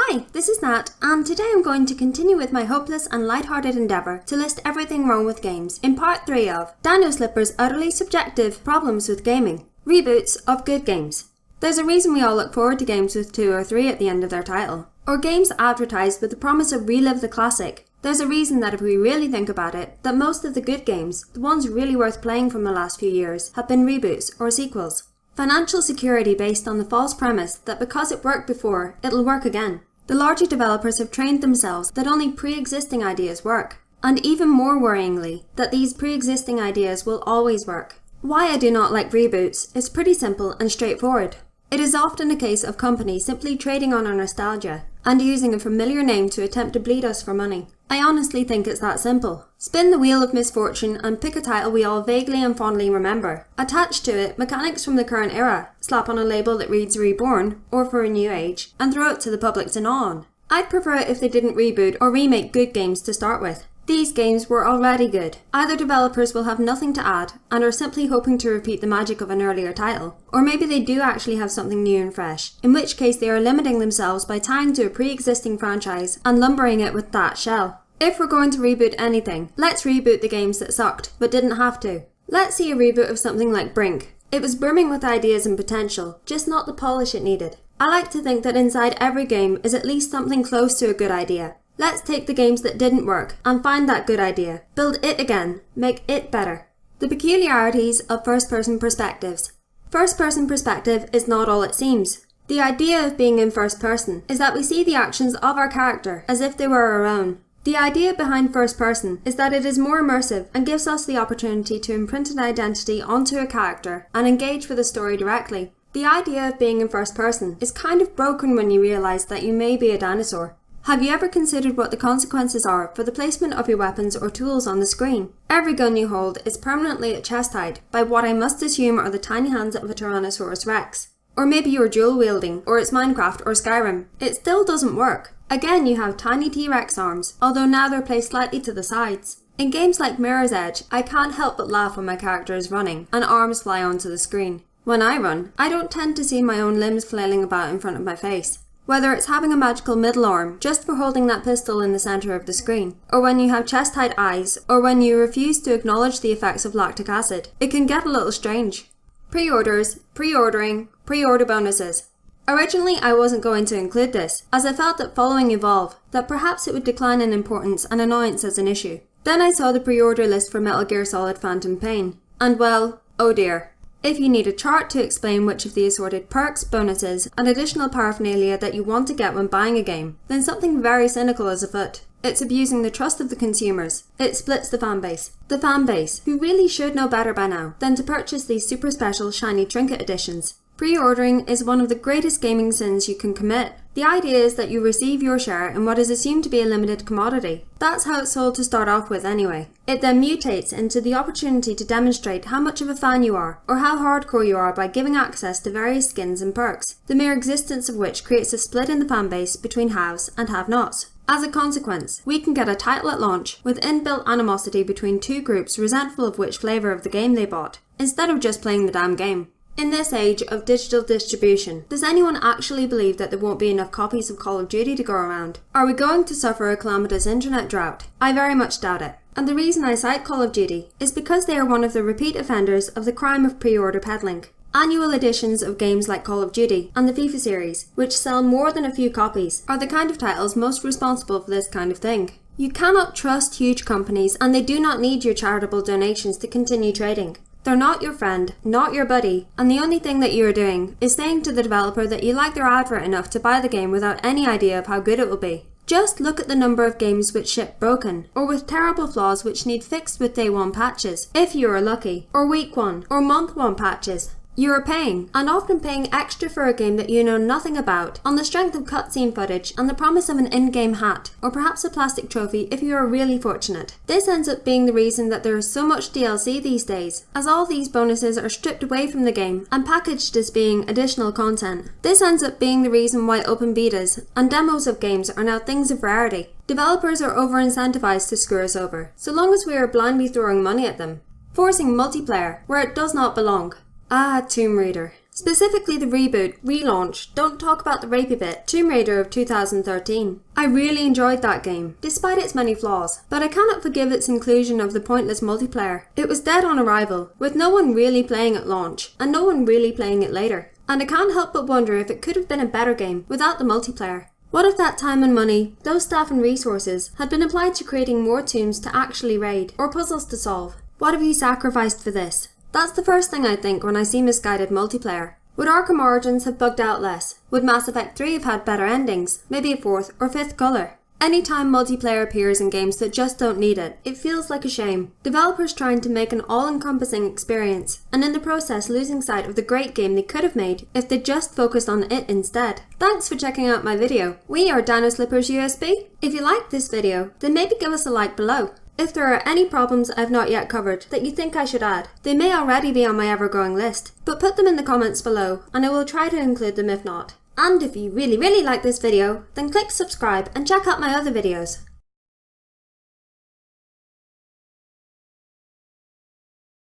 Hi, this is Nat, and today I'm going to continue with my hopeless and lighthearted endeavour to list everything wrong with games in part 3 of Dinoslippers' utterly subjective problems with gaming, reboots of good games. There's a reason we all look forward to games with 2 or 3 at the end of their title, or games advertised with the promise of relive the classic. There's a reason that if we really think about it, that most of the good games, the ones really worth playing from the last few years, have been reboots or sequels. Financial security based on the false premise that because it worked before, it'll work again. The larger developers have trained themselves that only pre-existing ideas work. And even more worryingly, that these pre-existing ideas will always work. Why I do not like reboots is pretty simple and straightforward. It is often a case of companies simply trading on our nostalgia and using a familiar name to attempt to bleed us for money. I honestly think it's that simple. Spin the wheel of misfortune and pick a title we all vaguely and fondly remember. Attach to it mechanics from the current era, slap on a label that reads Reborn, or for a new age, and throw it to the public to gnaw on. I'd prefer it if they didn't reboot or remake good games to start with. These games were already good. Either developers will have nothing to add and are simply hoping to repeat the magic of an earlier title, or maybe they do actually have something new and fresh, in which case they are limiting themselves by tying to a pre-existing franchise and lumbering it with that shell. If we're going to reboot anything, let's reboot the games that sucked, but didn't have to. Let's see a reboot of something like Brink. It was brimming with ideas and potential, just not the polish it needed. I like to think that inside every game is at least something close to a good idea. Let's take the games that didn't work and find that good idea, build it again, make it better. The peculiarities of first-person perspectives. First-person perspective is not all it seems. The idea of being in first person is that we see the actions of our character as if they were our own. The idea behind first person is that it is more immersive and gives us the opportunity to imprint an identity onto a character and engage with the story directly. The idea of being in first person is kind of broken when you realise that you may be a dinosaur. Have you ever considered what the consequences are for the placement of your weapons or tools on the screen? Every gun you hold is permanently at chest height by what I must assume are the tiny hands of a Tyrannosaurus Rex. Or maybe you're dual wielding, or it's Minecraft or Skyrim. It still doesn't work. Again, you have tiny T-Rex arms, although now they're placed slightly to the sides. In games like Mirror's Edge, I can't help but laugh when my character is running and arms fly onto the screen. When I run, I don't tend to see my own limbs flailing about in front of my face. Whether it's having a magical middle arm just for holding that pistol in the centre of the screen, or when you have chest-height eyes, or when you refuse to acknowledge the effects of lactic acid, it can get a little strange. Pre-orders, pre-ordering, pre-order bonuses. Originally I wasn't going to include this, as I felt that following Evolve, that perhaps it would decline in importance and annoyance as an issue. Then I saw the pre-order list for Metal Gear Solid Phantom Pain, and well, oh dear. If you need a chart to explain which of the assorted perks, bonuses, and additional paraphernalia that you want to get when buying a game, then something very cynical is afoot. It's abusing the trust of the consumers. It splits the fanbase. The fanbase, who really should know better by now than to purchase these super special shiny trinket editions. Pre-ordering is one of the greatest gaming sins you can commit. The idea is that you receive your share in what is assumed to be a limited commodity. That's how it's sold to start off with anyway. It then mutates into the opportunity to demonstrate how much of a fan you are, or how hardcore you are by giving access to various skins and perks, the mere existence of which creates a split in the fanbase between haves and have-nots. As a consequence, we can get a title at launch with inbuilt animosity between two groups resentful of which flavour of the game they bought, instead of just playing the damn game. In this age of digital distribution, does anyone actually believe that there won't be enough copies of Call of Duty to go around? Are we going to suffer a calamitous internet drought? I very much doubt it. And the reason I cite Call of Duty is because they are one of the repeat offenders of the crime of pre-order peddling. Annual editions of games like Call of Duty and the FIFA series, which sell more than a few copies, are the kind of titles most responsible for this kind of thing. You cannot trust huge companies, and they do not need your charitable donations to continue trading. They're not your friend, not your buddy, and the only thing that you are doing is saying to the developer that you like their advert enough to buy the game without any idea of how good it will be. Just look at the number of games which ship broken, or with terrible flaws which need fixed with day 1 patches, if you are lucky, or week 1, or month 1 patches. You are paying, and often paying extra for a game that you know nothing about, on the strength of cutscene footage and the promise of an in-game hat, or perhaps a plastic trophy if you are really fortunate. This ends up being the reason that there is so much DLC these days, as all these bonuses are stripped away from the game and packaged as being additional content. This ends up being the reason why open betas and demos of games are now things of rarity. Developers are over-incentivized to screw us over, so long as we are blindly throwing money at them. Forcing multiplayer where it does not belong. Ah, Tomb Raider. Specifically the reboot, relaunch, Don't Talk About the Rapey Bit, Tomb Raider of 2013. I really enjoyed that game, despite its many flaws, but I cannot forgive its inclusion of the pointless multiplayer. It was dead on arrival, with no one really playing at launch, and no one really playing it later. And I can't help but wonder if it could have been a better game without the multiplayer. What if that time and money, those staff and resources, had been applied to creating more tombs to actually raid, or puzzles to solve? What have you sacrificed for this? That's the first thing I think when I see misguided multiplayer. Would Arkham Origins have bugged out less? Would Mass Effect 3 have had better endings, maybe a 4th or 5th colour? Anytime multiplayer appears in games that just don't need it, it feels like a shame. Developers trying to make an all-encompassing experience, and in the process losing sight of the great game they could have made if they just focused on it instead. Thanks for checking out my video. We are Dinoslippers USB. If you liked this video, then maybe give us a like below. If there are any problems I've not yet covered that you think I should add, they may already be on my ever-growing list, but put them in the comments below and I will try to include them if not. And if you really like this video, then click subscribe and check out my other videos.